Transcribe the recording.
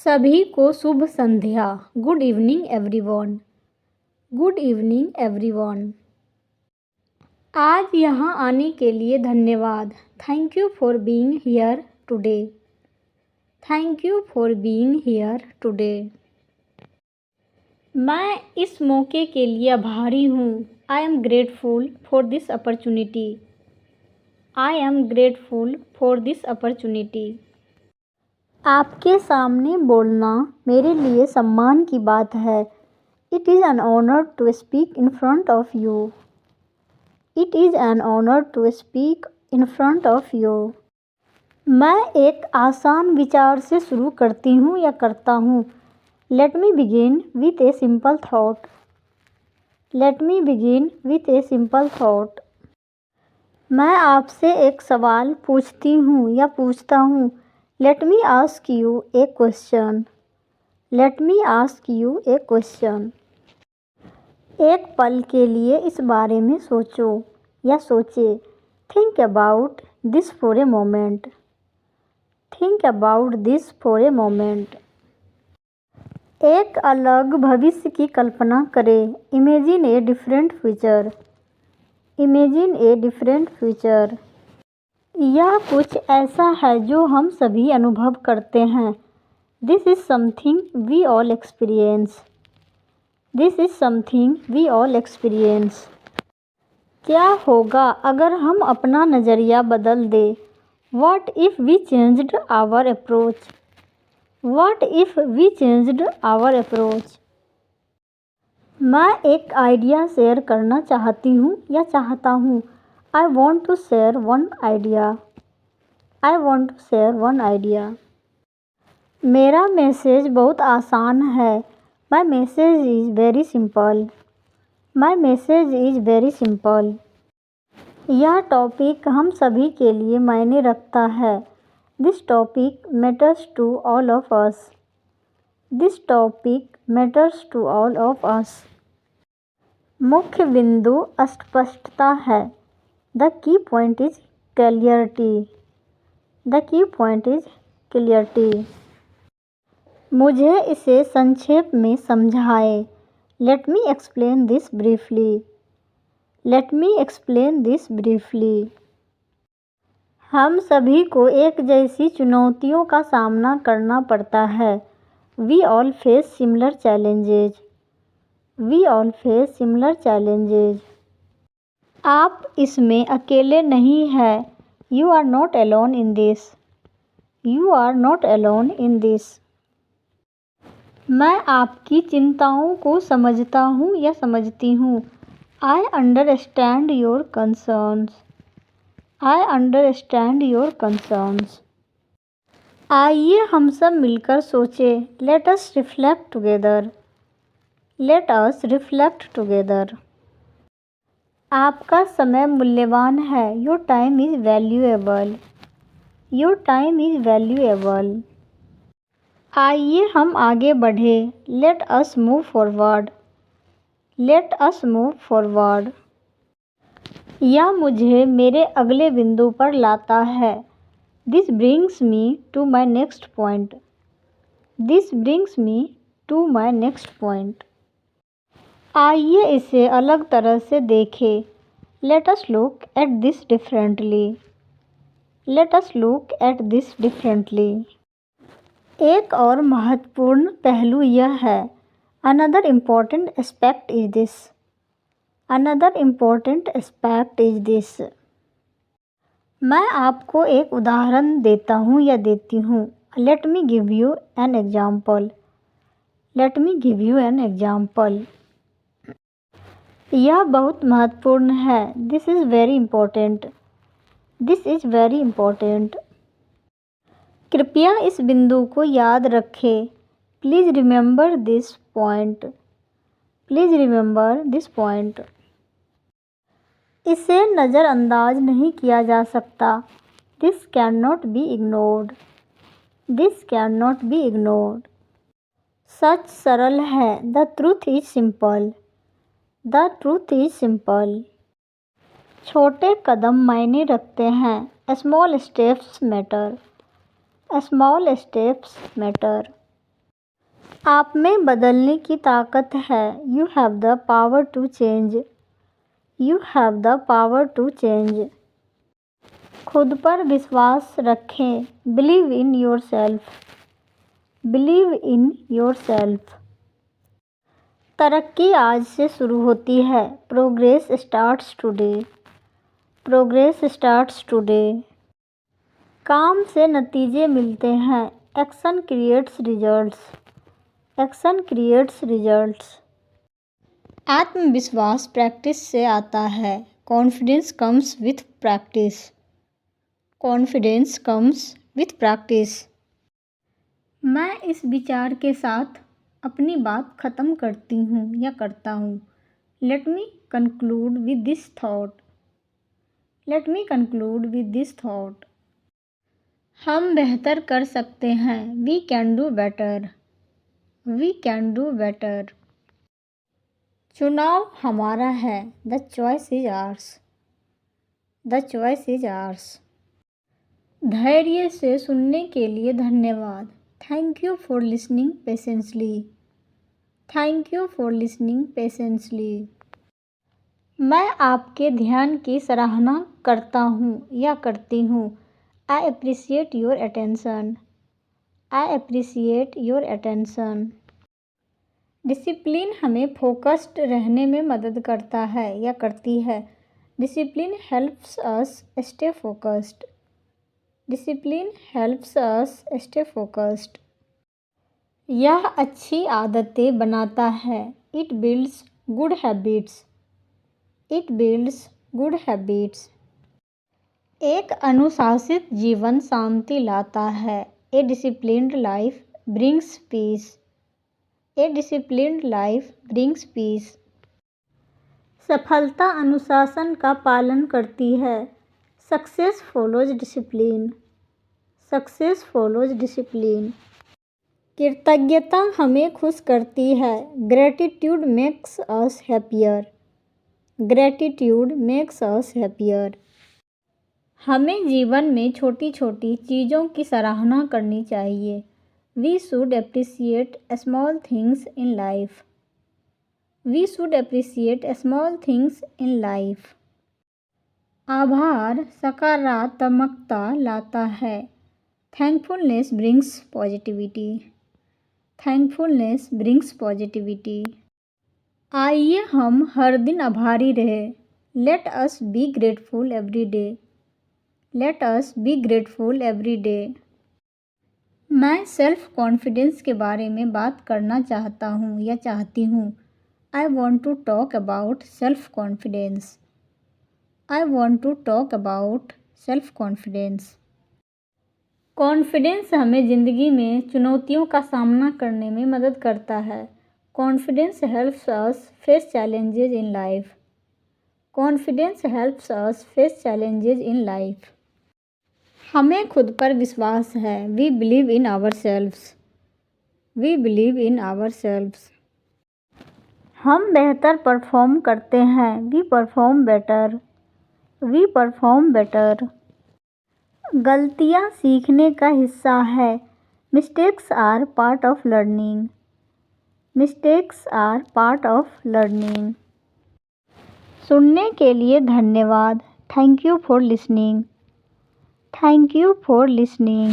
सभी को शुभ संध्या। Good evening everyone. Good evening everyone. आज यहाँ आने के लिए धन्यवाद। Thank you for being here today. Thank you for being here today. मैं इस मौके के लिए आभारी हूँ। I am grateful for this opportunity. I am grateful for this opportunity. आपके सामने बोलना मेरे लिए सम्मान की बात है। It is an honour to speak in front of you. It is an honour to speak in front of you. मैं एक आसान विचार से शुरू करती हूँ या करता हूँ। Let me begin with a simple thought. Let me begin with a simple thought. मैं आपसे एक सवाल पूछती हूँ या पूछता हूँ। Let me ask U A question. Let me ask U A question. एक पल के लिए इस बारे में सोचो या सोचे। Think about this for a moment. Think about this for a moment. एक अलग भविष्य की कल्पना करें। Imagine a different future. Imagine a different future. यह कुछ ऐसा है जो हम सभी अनुभव करते हैं। This is something we all experience. This is something we all experience. क्या होगा अगर हम अपना नज़रिया बदल दें? What if we changed our approach? What if we changed our approach? मैं एक आइडिया शेयर करना चाहती हूँ या चाहता हूँ। I want to share one idea. I want to share one idea. मेरा मैसेज बहुत आसान है। My message is very simple. My message is very simple. यह टॉपिक हम सभी के लिए मायने रखता है। This topic matters to all of us. This topic matters to all of us. मुख्य बिंदु स्पष्टता है। The key point is clarity. The key point is clarity. मुझे इसे संक्षेप में समझाएं। Let me explain this briefly. Let me explain this briefly. हम सभी को एक जैसी चुनौतियों का सामना करना पड़ता है। We all face similar challenges. We all face similar challenges. आप इसमें अकेले नहीं हैं। You are not alone in this. You are not alone in this. मैं आपकी चिंताओं को समझता हूँ या समझती हूँ। I understand your concerns. I understand your concerns. आइए हम सब मिलकर सोचें। Let us reflect together. Let us reflect together. आपका समय मूल्यवान है। Your time is valuable. Your time is valuable. आइए हम आगे बढ़ें। Let us move forward. Let us move forward. यह मुझे मेरे अगले बिंदु पर लाता है। This brings me to my next point. This brings me to my next point. आइए इसे अलग तरह से देखें। Let us look at this differently. Let us look at this differently. एक और महत्वपूर्ण पहलू यह है। Another important aspect is this. Another important aspect is this. मैं आपको एक उदाहरण देता हूँ या देती हूँ। Let me give you an example. Let me give you an example. यह बहुत महत्वपूर्ण है। This is very important. This is very important. कृपया इस बिंदु को याद रखें। Please remember this point. Please remember this point. इसे नज़रअंदाज नहीं किया जा सकता। This cannot be ignored. This cannot be ignored. सच सरल है। The truth is simple. The truth is simple. छोटे कदम मायने रखते हैं। Small steps matter. Small steps matter. आप में बदलने की ताकत है। You have the power to change. You have the power to change. खुद पर विश्वास रखें। Believe in yourself. Believe in yourself. तरक्की आज से शुरू होती है। Progress starts today. Progress starts today. काम से नतीजे मिलते हैं। Action creates results. Action creates results. आत्मविश्वास प्रैक्टिस से आता है। Confidence comes with practice. Confidence comes with practice. मैं इस विचार के साथ अपनी बात ख़त्म करती हूँ या करता हूँ। Let me conclude with this thought. Let me conclude with this thought. हम बेहतर कर सकते हैं। We can do better. We can do better. चुनाव हमारा है। The choice is ours. The choice is ours. धैर्य से सुनने के लिए धन्यवाद। Thank you for listening patiently. Thank you for listening patiently. मैं आपके ध्यान की सराहना करता हूँ या करती हूँ। I appreciate your attention. I appreciate your attention. Discipline हमें फोकस्ड रहने में मदद करता है या करती है। Discipline helps us stay focused. Discipline helps us stay focused. यह अच्छी आदतें बनाता है। It builds good habits. It builds good habits. एक अनुशासित जीवन शांति लाता है। ए डिसिप्लिन्ड लाइफ ब्रिंग्स पीस। ए डिसिप्लिन्ड लाइफ ब्रिंग्स पीस। सफलता अनुशासन का पालन करती है। Success follows discipline. Success follows discipline. कृतज्ञता हमें खुश करती है। Gratitude makes us happier. Gratitude makes us happier. हमें जीवन में छोटी छोटी चीज़ों की सराहना करनी चाहिए। We should appreciate small things in life. We should appreciate small things in life. आभार सकारात्मकता लाता है। Thankfulness brings positivity. Thankfulness brings positivity. आइए हम हर दिन आभारी रहें। Let us be grateful every day. Let us be grateful every day. मैं सेल्फ कॉन्फिडेंस के बारे में बात करना चाहता हूँ या चाहती हूँ। I want to talk about self confidence. I want to talk about self confidence. Confidence हमें ज़िंदगी में चुनौतियों का सामना करने में मदद करता है। Confidence helps us face challenges in life. Confidence helps us face challenges in life. हमें खुद पर विश्वास है। We believe in ourselves. We believe in ourselves. हम बेहतर परफॉर्म करते हैं। We perform better. We perform better. गलतियाँ सीखने का हिस्सा है। Mistakes are part of learning. Mistakes are part of learning. सुनने के लिए धन्यवाद। Thank you for listening. Thank you for listening.